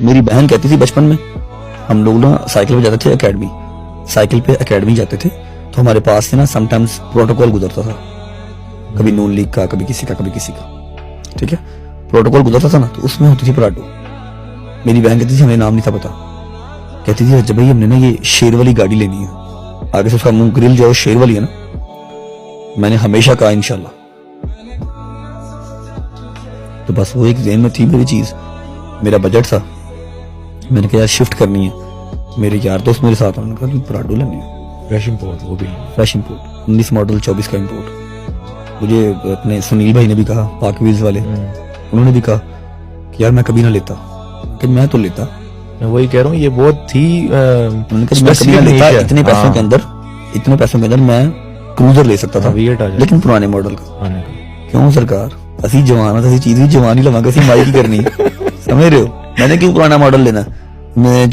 میری بہن کہتی تھی بچپن میں ہم لوگ نا سائیکل پہ جاتے تھے اکیڈمی، سائیکل پہ اکیڈمی جاتے تھے تو ہمارے پاس سے نا سم ٹائمز پروٹوکول گزرتا تھا، کبھی نون لیگ کا، کبھی کسی کا، کبھی کسی کا، ٹھیک ہے، پروٹوکول گزرتا تھا نا تو اس میں ہوتی تھی پراٹو. میری بہن کہتی تھی ہمیں نام نہیں تھا پتا، کہتی تھی جب بھائی ہم نے نا یہ شیر والی گاڑی لینی ہے، آگے سے اس کا منہ گرل جو شیر والی ہے نا. میں نے ہمیشہ کہا انشاءاللہ. تو بس وہ ایک ذہن میں تھی میری چیز. میرا بجٹ تھا، میں نے کہا یار شفٹ کرنی ہے، میرے یار دوست میرے ساتھ، انہوں نے کہا پراڈو لینی ہے، فریش امپورٹ، وہ بھی فریش امپورٹ 19 ماڈل 24 کا امپورٹ. مجھے اپنے سنیل بھائی نے بھی کہا، پاک ویلز والے، انہوں نے بھی کہا کہ یار میں کبھی نہ لیتا، کہ میں تو لیتا. میں وہی کہہ رہا ہوں، یہ بہت تھی انہوں نے کہا میں کبھی نہ لیتا، اتنے پیسوں کے اندر، اتنے پیسوں کے اندر میں کروزر لے سکتا تھا، لیکن پرانے ماڈل کا. کیوں سرکار، اسی جوان اسی چیز ہی جوان ہی لواں گا، اسی مائی کی کرنی، سمجھ رہے ہو، میں نے کیوں پرانا ماڈل لینا. میں